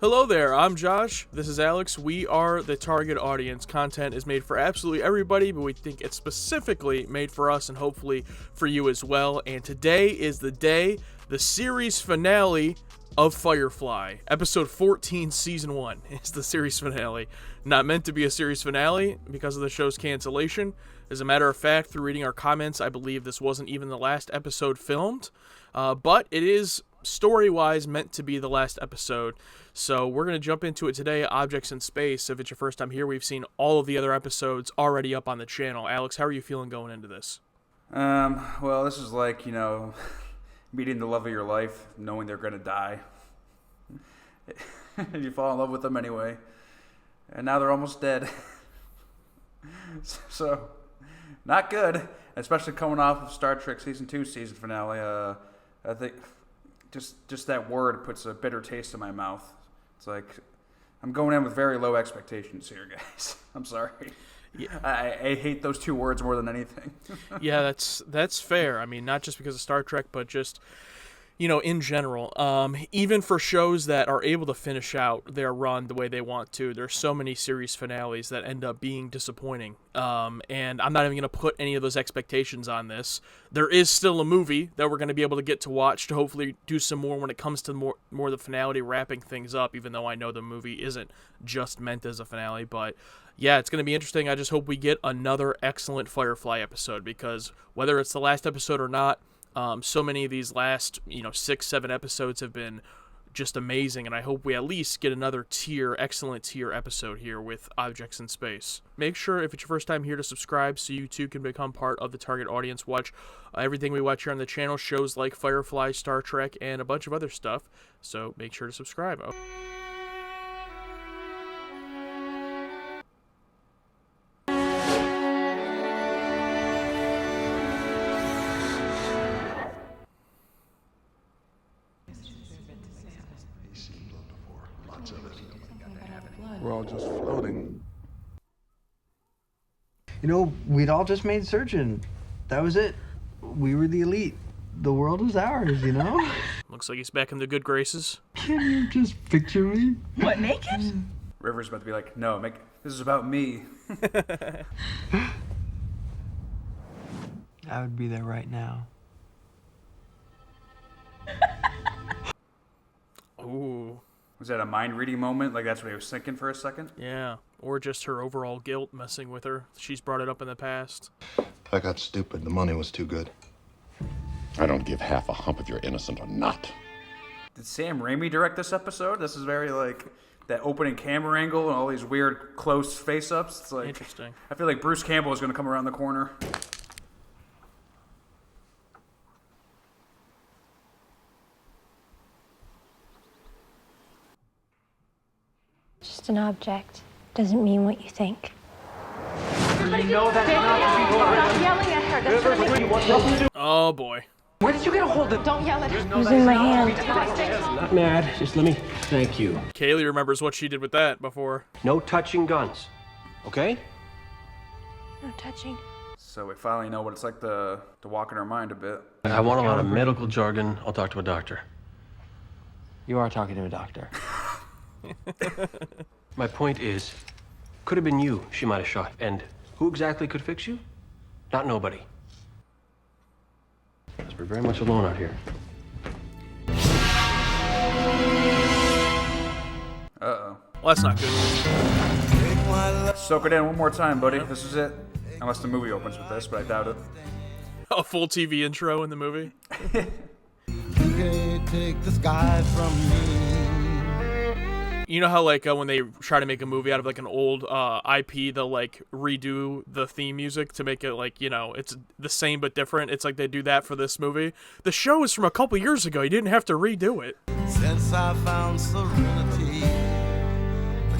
Hello there, I'm Josh. This is Alex. We are the target audience. Content is made for absolutely everybody, but we think it's specifically made for us and hopefully for you as well. And today is the series finale of Firefly. Episode 14, Season 1 is the series finale. Not meant to be a series finale because of the show's cancellation. As a matter of fact, through reading our comments, I believe this wasn't even the last episode filmed. But it is story-wise meant to be the last episode. So we're going to jump into it today, Objects in Space. If it's your first time here, we've seen all of the other episodes already up on the channel. Alex, how are you feeling going into this? Well, this is like, meeting the love of your life, knowing they're going to die. And you fall in love with them anyway. And now they're almost dead. So, not good. Especially coming off of Star Trek Season 2 season finale. I think just that word puts a bitter taste in my mouth. It's like, I'm going in with very low expectations here, guys. I'm sorry. Yeah. I hate those two words more than anything. Yeah, that's fair. I mean, not just because of Star Trek, but just, in general. Even for shows that are able to finish out their run the way they want to, there's so many series finales that end up being disappointing. And I'm not even going to put any of those expectations on this. There is still a movie that we're going to be able to get to watch to hopefully do some more when it comes to more of the finality, wrapping things up, even though I know the movie isn't just meant as a finale. But yeah, it's going to be interesting. I just hope we get another excellent Firefly episode, because whether it's the last episode or not, so many of these last, 6-7 episodes have been just amazing, and I hope we at least get another excellent tier episode here with Objects in Space. Make sure, if it's your first time here, to subscribe so you too can become part of the target audience. Watch everything we watch here on the channel, shows like Firefly, Star Trek, and a bunch of other stuff, so make sure to subscribe. We're all just floating. We'd all just made surgeon. That was it. We were the elite. The world was ours, Looks like he's back in the good graces. Can you just picture me? What, naked? River's about to be like, no, this is about me. I would be there right now. Ooh. Was that a mind-reading moment? Like, that's what I was thinking for a second? Yeah, or just her overall guilt messing with her. She's brought it up in the past. I got stupid. The money was too good. I don't give half a hump if you're innocent or not. Did Sam Raimi direct this episode? This is very, that opening camera angle and all these weird close face-ups. It's like, interesting. I feel like Bruce Campbell is going to come around the corner. Just an object doesn't mean what you think. Oh boy. Where did you get a hold of? Don't yell at her. It was in my hand. Not mad, just let me thank you. Kaylee remembers what she did with that before. No touching guns, okay? No touching. So we finally know what it's like to walk in our mind a bit. I want a lot of medical jargon. I'll talk to a doctor. You are talking to a doctor. My point is, could have been you she might have shot. And who exactly could fix you? Not nobody. Because we're very much alone out here. Uh-oh. Well, that's not good. Soak it in one more time, buddy. This is it. Unless the movie opens with this, but I doubt it. A full TV intro in the movie. You can't take the sky from me. You know how when they try to make a movie out of an old IP, they'll redo the theme music to make it it's the same but different. It's like they do that for this movie. The show is from a couple years ago. You didn't have to redo it. Since I found serenity,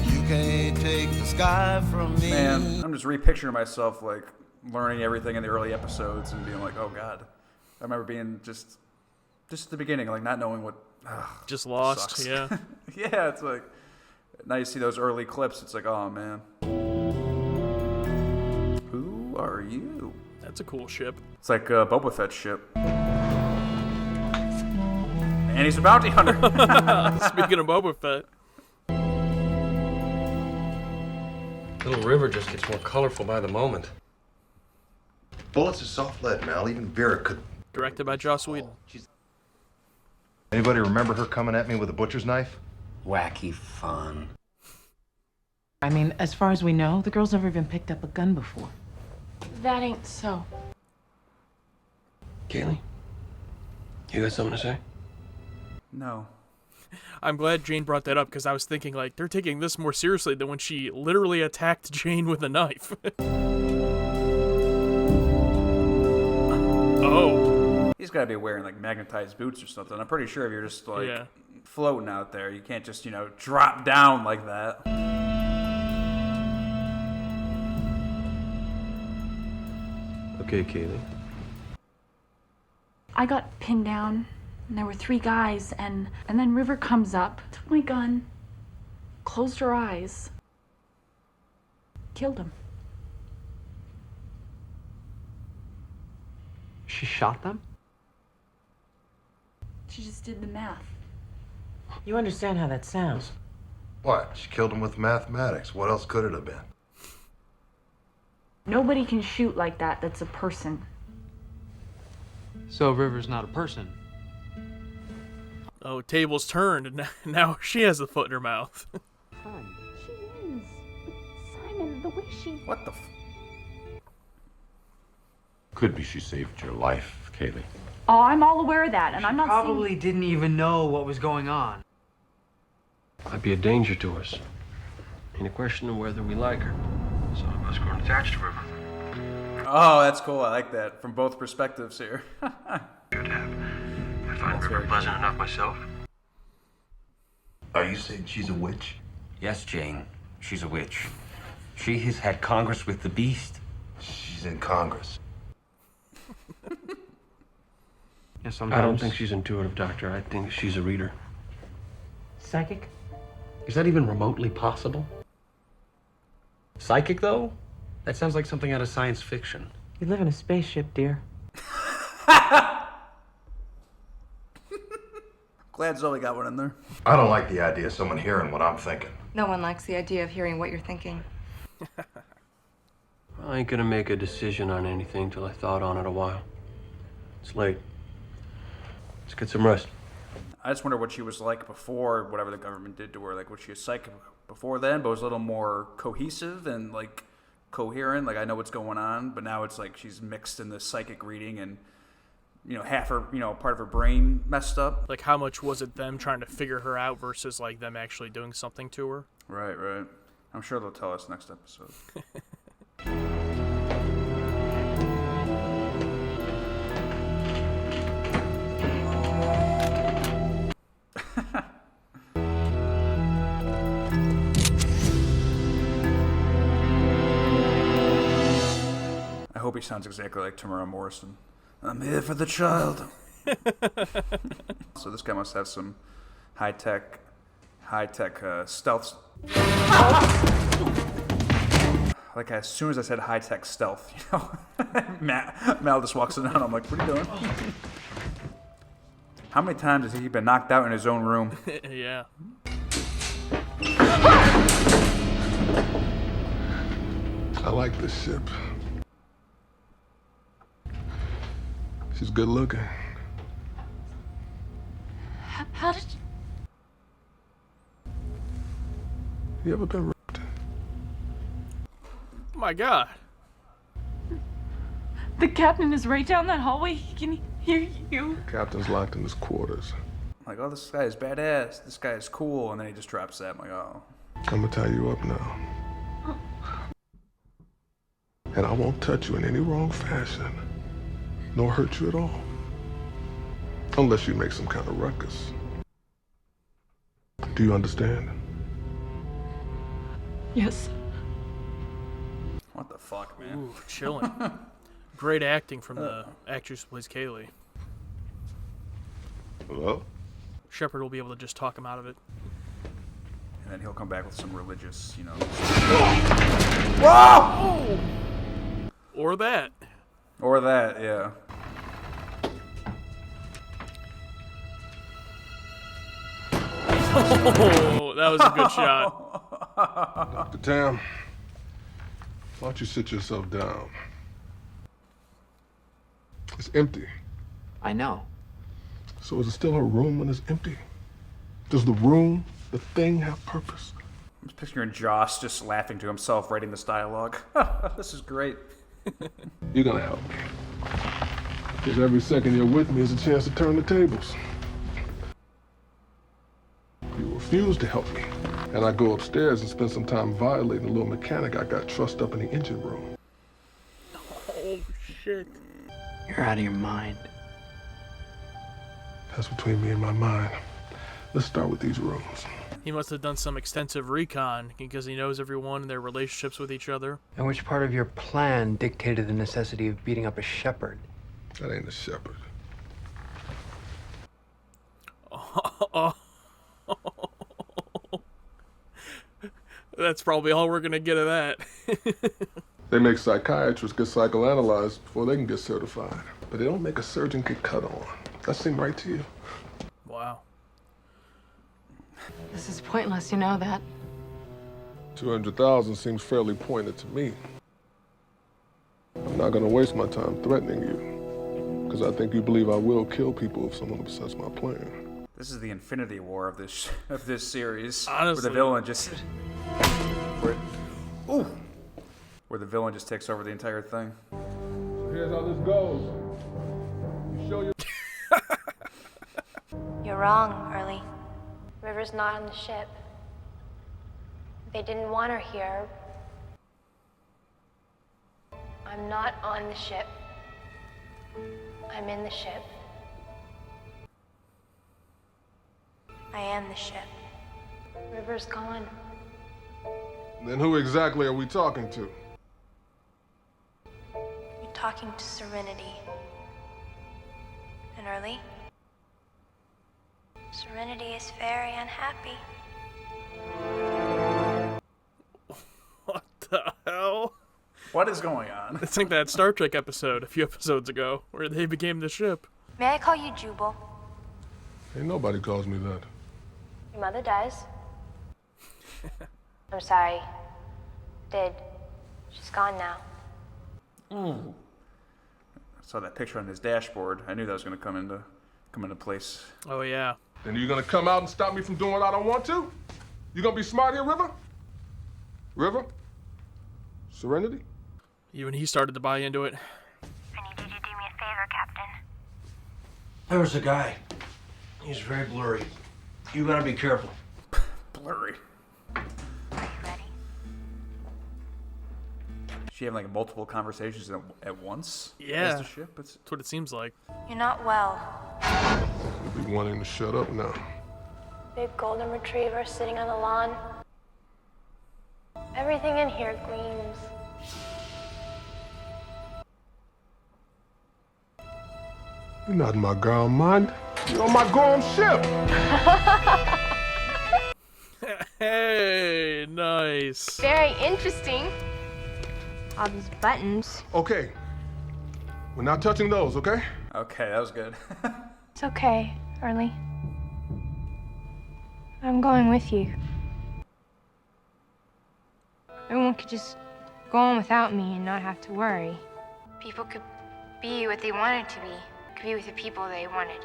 you can't take the sky from me. Man, I'm just repicturing myself learning everything in the early episodes and being like, oh god. I remember being just at the beginning, not knowing what. Just lost. Sucks. Yeah. Yeah, it's now you see those early clips, it's like, oh man. Who are you? That's a cool ship. It's like Boba Fett's ship. And he's a bounty hunter. Speaking of Boba Fett. Little River just gets more colorful by the moment. Bullets are soft lead, Mal. Even Vera could. Directed by Joss Whedon. Anybody remember her coming at me with a butcher's knife? Wacky fun. I mean, as far as we know, the girl's never even picked up a gun before. That ain't so. Kaylee, you got something to say? No. I'm glad Jane brought that up because I was thinking, like, they're taking this more seriously than when she literally attacked Jane with a knife. Oh. He's got to be wearing, like, magnetized boots or something. I'm pretty sure if you're just, like, floating out there, you can't just, drop down like that. Okay, Kaylee. I got pinned down, and there were 3 guys, and then River comes up, took my gun, closed her eyes, killed him. She shot them? She just did the math. You understand how that sounds. What? She killed him with mathematics. What else could it have been? Nobody can shoot like that that's a person. So River's not a person. Oh, tables turned, and now she has the foot in her mouth. She is. But Simon, the way she... What the Could be she saved your life, Kaylee. Oh, I'm all aware of that, and I'm not Probably didn't even know what was going on. Might be a danger to us. Ain't a question of whether we like her. Some of us grown attached to River. Oh, that's cool. I like that. From both perspectives here. Should have. I find River pleasant enough myself. Are you saying she's a witch? Yes, Jane. She's a witch. She has had Congress with the beast. She's in Congress. Yeah, I don't think she's intuitive, Doctor. I think she's a reader. Psychic? Is that even remotely possible? Psychic, though? That sounds like something out of science fiction. You live in a spaceship, dear. Glad Zoe got one in there. I don't like the idea of someone hearing what I'm thinking. No one likes the idea of hearing what you're thinking. I ain't gonna make a decision on anything till I thought on it a while. It's late. Let's get some rest. I just wonder what she was like before whatever the government did to her. Like, was she a psychic before then, but was a little more cohesive and, like, coherent? Like, I know what's going on, but now it's like she's mixed in this psychic reading and, half her, part of her brain messed up. Like, how much was it them trying to figure her out versus, like, them actually doing something to her? Right. I'm sure they'll tell us next episode. I hope he sounds exactly like Tamara Morrison. I'm here for the child. So this guy must have some high-tech stealth. Like, as soon as I said high-tech stealth, Mal just walks in and I'm like, what are you doing? How many times has he been knocked out in his own room? Yeah. I like this ship. She's good looking. How did You ever been raped? Oh my god. the captain is right down that hallway? He can hear you. The captain's locked in his quarters. I'm like, oh, this guy is badass. This guy is cool. And then he just drops that. I'm like, oh. I'm gonna tie you up now. And I won't touch you in any wrong fashion, nor hurt you at all. Unless you make some kind of ruckus. Do you understand? Yes. What the fuck, man? Ooh, chilling. Great acting from the actress who plays Kaylee. Hello? Shepard will be able to just talk him out of it. And then he'll come back with some religious, Whoa! Or that. Or that, yeah. Oh, that was a good shot. Dr. Tam, Why don't you sit yourself down? It's empty. I know. So is it still a room when it's empty? Does the room, the thing, have purpose? I'm just picturing Joss just laughing to himself, writing this dialogue. This is great. You're gonna help me. Because every second you're with me is a chance to turn the tables. You refuse to help me, and I go upstairs and spend some time violating the little mechanic I got trussed up in the engine room. Oh, shit. You're out of your mind. That's between me and my mind. Let's start with these rooms. He must have done some extensive recon because he knows everyone and their relationships with each other. And which part of your plan dictated the necessity of beating up a shepherd? That ain't a shepherd. That's probably all we're gonna get of that. They make psychiatrists get psychoanalyzed before they can get certified. But they don't make a surgeon get cut on. That seem right to you? Wow. This is pointless, you know that. 200,000 seems fairly pointed to me. I'm not gonna waste my time threatening you, because I think you believe I will kill people if someone upsets my plan. This is the Infinity War of this series. Honestly. Where the villain just... Where the villain just takes over the entire thing. Here's how this goes. You show your... You're wrong, Early. River's not on the ship. They didn't want her here. I'm not on the ship. I'm in the ship. I am the ship. River's gone. Then who exactly are we talking to? You're talking to Serenity. And Early? Serenity is very unhappy. What the hell? What is going on? It's like that Star Trek episode a few episodes ago where they became the ship. May I call you Jubal? Ain't nobody calls me that. Your mother does. I'm sorry. Did. She's gone now. I saw that picture on his dashboard. I knew that was going to come into place. Oh, yeah. And you gonna come out and stop me from doing what I don't want to? You gonna be smart here, River? River? Serenity? Even he started to buy into it. I need you to do me a favor, Captain. There was a guy. He's very blurry. You gotta be careful. Blurry. Are you ready? She having like multiple conversations at once? Yeah. As the ship? That's what it seems like. You're not well. You'll be wanting to shut up now. Big golden retriever sitting on the lawn. Everything in here gleams. You're not in my girl mind. You're on my girl ship. Hey, nice. Very interesting. All these buttons. Okay. We're not touching those, okay? Okay, that was good. It's okay, Early. I'm going with you. Everyone could just go on without me and not have to worry. People could be what they wanted to be. Could be with the people they wanted.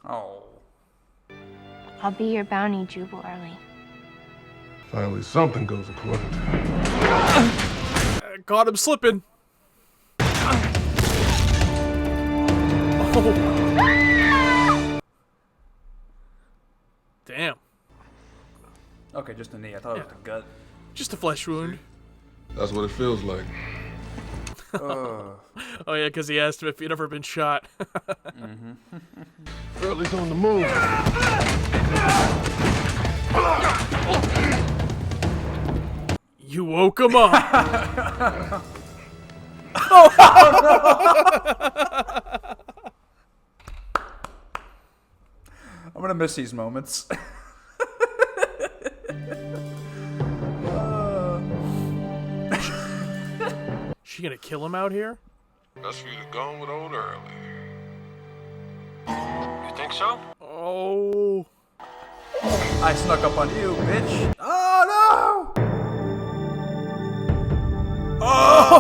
Oh. I'll be your bounty, Jubal, Early. Finally, something goes according to... Caught him slipping. Oh. Damn. Okay, just the knee. I thought it was the gut. Just a flesh wound. That's what it feels like. Oh yeah, because he asked him if he'd ever been shot. Early's on the move. You woke him up. I'm gonna miss these moments. She gonna kill him out here? That's for you to go with old Early. You think so? Oh. I snuck up on you, bitch. Oh no!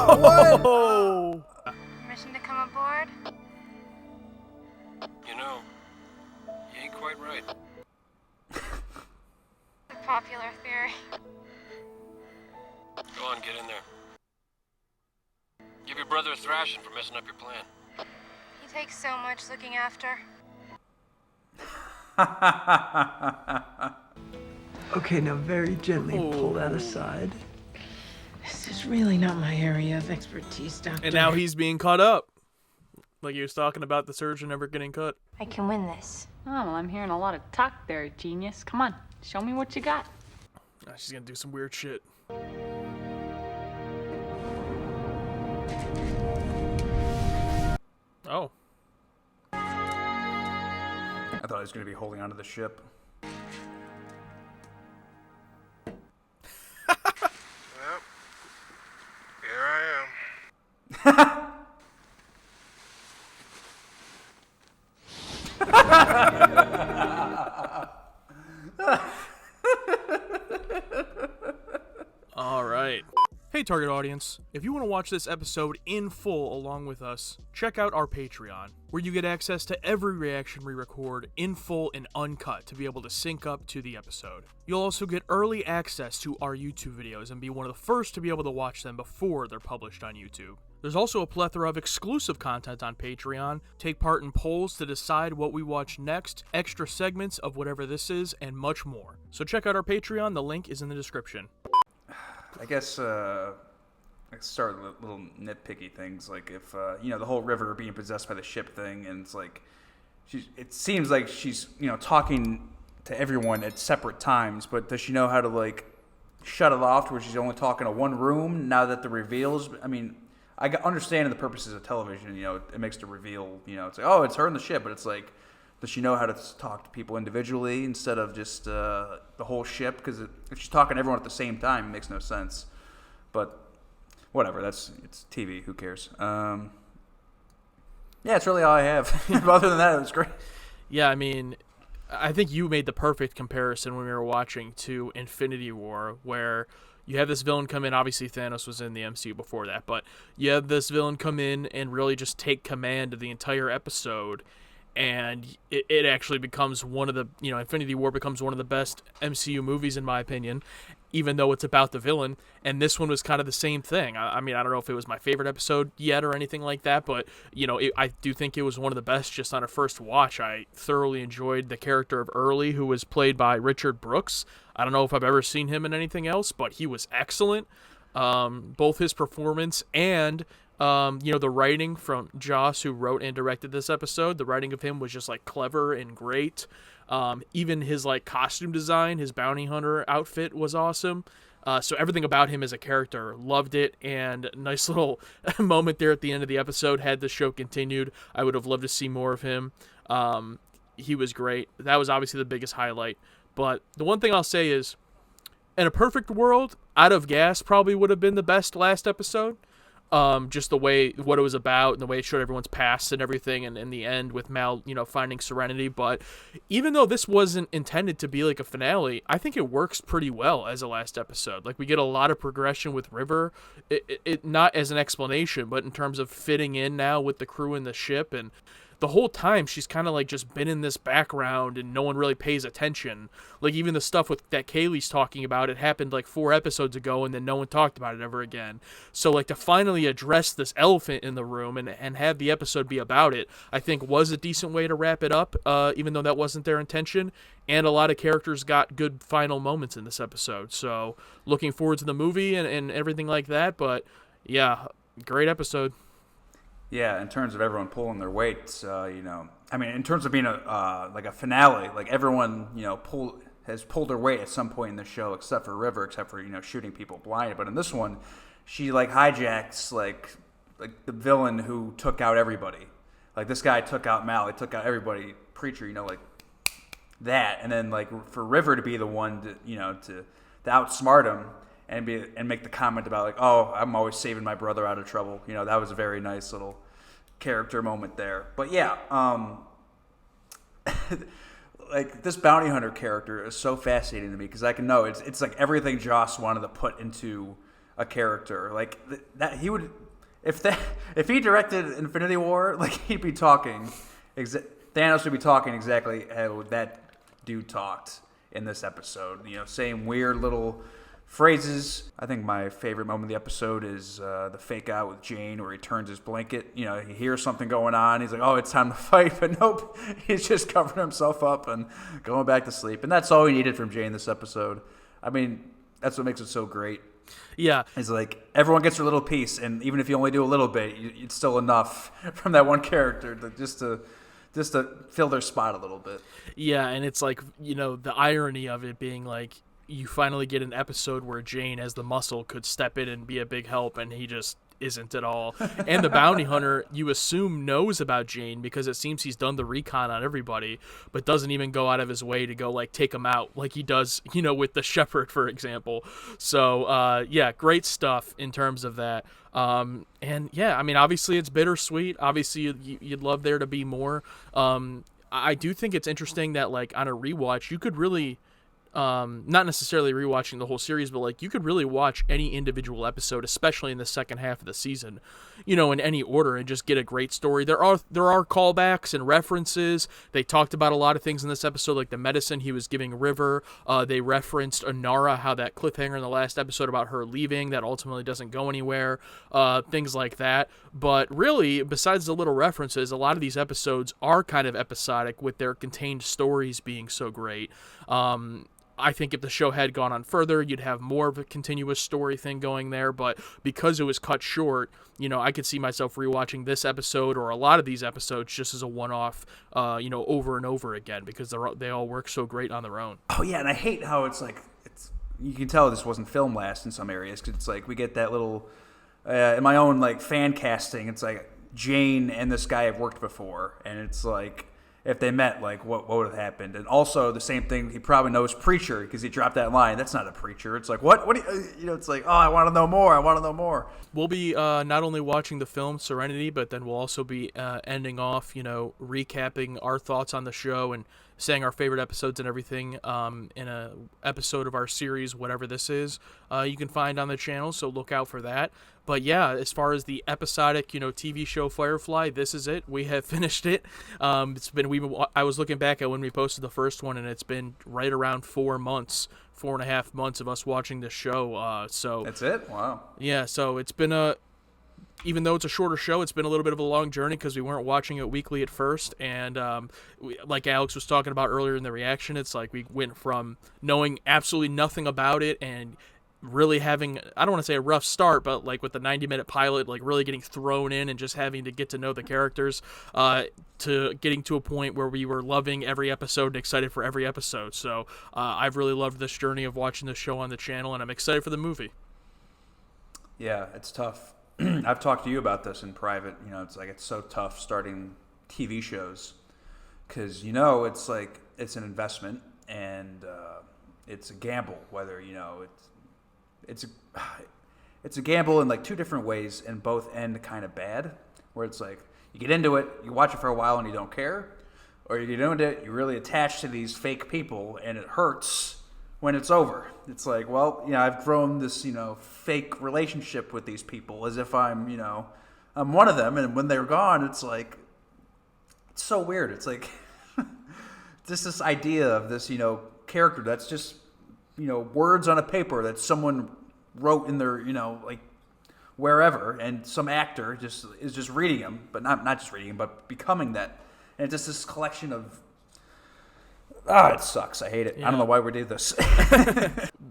Oh! Permission to come aboard? You know, you ain't quite right. The popular theory. Go on, get in there. Give your brother a thrashing for messing up your plan. He takes so much looking after. Okay, now very gently pull that aside. This is really not my area of expertise, Doctor. And now he's being cut up. Like he was talking about the surgeon never getting cut. I can win this. Oh, well, I'm hearing a lot of talk there, genius. Come on, show me what you got. She's gonna do some weird shit. Oh. I thought he was going to be holding onto the ship. Well, here I am. All right. Hey, target audience. If you want to watch this episode in full along with us, check out our Patreon, where you get access to every reaction we record in full and uncut to be able to sync up to the episode. You'll also get early access to our YouTube videos and be one of the first to be able to watch them before they're published on YouTube. There's also a plethora of exclusive content on Patreon, take part in polls to decide what we watch next, extra segments of whatever this is, and much more. So check out our Patreon, the link is in the description. I guess I start with little nitpicky things, like if the whole River being possessed by the ship thing, and it's like it seems like she's talking to everyone at separate times, but does she know how to like shut it off to where she's only talking to one room now that the reveals? I mean, I understand the purposes of television, it makes the reveal, it's like, oh, it's her in the ship, but it's like, does she know how to talk to people individually instead of just the whole ship? Because if she's talking to everyone at the same time, it makes no sense. But whatever, it's TV. Who cares? Yeah, it's really all I have. Other than that, it was great. Yeah, I mean, I think you made the perfect comparison when we were watching to Infinity War, where you have this villain come in. Obviously, Thanos was in the MCU before that, but you have this villain come in and really just take command of the entire episode. And it actually becomes one of the, Infinity War becomes one of the best MCU movies, in my opinion, even though it's about the villain. And this one was kind of the same thing. I mean, I don't know if it was my favorite episode yet or anything like that, but, I do think it was one of the best just on a first watch. I thoroughly enjoyed the character of Early, who was played by Richard Brooks. I don't know if I've ever seen him in anything else, but he was excellent. Both his performance and the writing from Joss, who wrote and directed this episode, the writing of him was just like clever and great. Even his like costume design, his bounty hunter outfit was awesome. So everything about him as a character, loved it. And nice little moment there at the end of the episode. Had the show continued, I would have loved to see more of him. He was great. That was obviously the biggest highlight. But the one thing I'll say is, in a perfect world, Out of Gas probably would have been the best last episode. Just the way, what it was about, and the way it showed everyone's past and everything, and in the end with Mal, finding serenity. But even though this wasn't intended to be like a finale, I think it works pretty well as a last episode. Like, we get a lot of progression with River, it not as an explanation, but in terms of fitting in now with the crew and the ship, and the whole time she's kind of like just been in this background and no one really pays attention. Like, even the stuff that Kaylee's talking about, it happened like 4 episodes ago and then no one talked about it ever again. So like, to finally address this elephant in the room and have the episode be about it, I think was a decent way to wrap it up, even though that wasn't their intention. And a lot of characters got good final moments in this episode. So looking forward to the movie and everything like that. But yeah, great episode. Yeah, in terms of everyone pulling their weights, I mean, in terms of being a finale, like everyone, has pulled their weight at some point in the show, except for River, except for shooting people blinded. But in this one, she like hijacks like the villain who took out everybody. Like, this guy took out Mal, he took out everybody, Preacher, like that, and then like for River to be the one to outsmart him. And make the comment about like, oh, I'm always saving my brother out of trouble. That was a very nice little character moment there. But yeah, like, this bounty hunter character is so fascinating to me, because I can know it's like everything Joss wanted to put into a character. Like that he would if he directed Infinity War, like he'd be talking Thanos would be talking exactly how that dude talked in this episode. You know, saying weird little phrases. I think my favorite moment of the episode is the fake out with Jane where he turns his blanket. You know, he hears something going on. He's like, oh, it's time to fight. But nope, he's just covering himself up and going back to sleep. And that's all we needed from Jane this episode. I mean, that's what makes it so great. Yeah. It's like everyone gets their little piece. And even if you only do a little bit, it's still enough from that one character just to fill their spot a little bit. Yeah, and it's like, you know, the irony of it being like, you finally get an episode where Jane, as the muscle, could step in and be a big help, and he just isn't at all. And the bounty hunter, you assume, knows about Jane because it seems he's done the recon on everybody, but doesn't even go out of his way to go, like, take him out like he does, you know, with the shepherd, for example. So, yeah, great stuff in terms of that. And, yeah, I mean, obviously it's bittersweet. Obviously you'd love there to be more. I do think it's interesting that, like, on a rewatch, you could really... not necessarily rewatching the whole series, but like you could really watch any individual episode, especially in the second half of the season, you know, in any order, and just get a great story. There are callbacks and references. They talked about a lot of things in this episode, like the medicine he was giving River. They referenced Inara, how that cliffhanger in the last episode about her leaving that ultimately doesn't go anywhere, things like that. But really, besides the little references, a lot of these episodes are kind of episodic with their contained stories being so great. I think if the show had gone on further, you'd have more of a continuous story thing going there, but because it was cut short, you know, I could see myself rewatching this episode or a lot of these episodes just as a one-off, you know, over and over again, because they all work so great on their own. Oh, yeah, and I hate how it's like, you can tell this wasn't filmed last in some areas, because it's like we get that little, in my own, like, fan casting, it's like Jane and this guy have worked before, and it's like, if they met, like, what would have happened? And also, the same thing, he probably knows Preacher, because he dropped that line. That's not a preacher. It's like, what do you know, it's like, oh, I want to know more. We'll be not only watching the film Serenity, but then we'll also be ending off, you know, recapping our thoughts on the show and saying our favorite episodes and everything in a episode of our series, whatever this is, you can find on the channel, so look out for that. But yeah, as far as the episodic, you know, TV show Firefly, this is it. We have finished it. I was looking back at when we posted the first one, and it's been right around 4.5 months of us watching this show. So that's it. Wow. Yeah. So it's been even though it's a shorter show, it's been a little bit of a long journey because we weren't watching it weekly at first. And like Alex was talking about earlier in the reaction, it's like we went from knowing absolutely nothing about it and really having, I don't want to say a rough start, but like with the 90-minute pilot, like really getting thrown in and just having to get to know the characters, to getting to a point where we were loving every episode and excited for every episode. So I've really loved this journey of watching the show on the channel, and I'm excited for the movie. Yeah, it's tough. I've talked to you about this in private. You know, it's like it's so tough starting TV shows because, you know, it's like it's an investment and it's a gamble, whether, you know, it's a gamble in like two different ways, and both end kind of bad, where it's like you get into it, you watch it for a while and you don't care, or you get into it, you're really attached to these fake people and it hurts when it's over. It's like, well, you know, I've grown this, you know, fake relationship with these people as if I'm, you know, I'm one of them, and when they're gone, it's like, it's so weird. It's like just this idea of this, you know, character that's just, you know, words on a paper that someone wrote in their, you know, like wherever, and some actor is just reading them, but not just reading them, but becoming that. And just this collection of, it sucks. I hate it. Yeah. I don't know why we do this.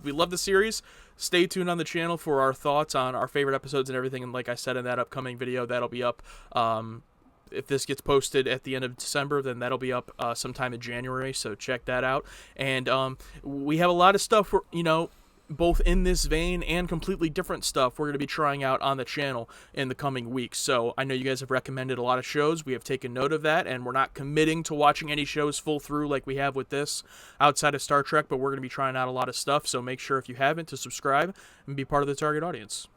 We love the series. Stay tuned on the channel for our thoughts on our favorite episodes and everything. And like I said in that upcoming video, that'll be up. If this gets posted at the end of December, then that'll be up sometime in January. So check that out. And we have a lot of stuff, you know, both in this vein and completely different stuff we're going to be trying out on the channel in the coming weeks. So I know you guys have recommended a lot of shows. We have taken note of that, and we're not committing to watching any shows full through like we have with this outside of Star Trek, but we're going to be trying out a lot of stuff. So make sure, if you haven't, to subscribe and be part of the target audience.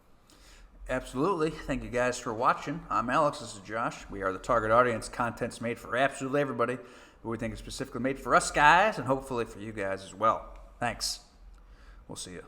Absolutely. Thank you guys for watching. I'm Alex. This is Josh. We are the target audience. Content's made for absolutely everybody, but we think it's specifically made for us guys and hopefully for you guys as well. Thanks. We'll see you.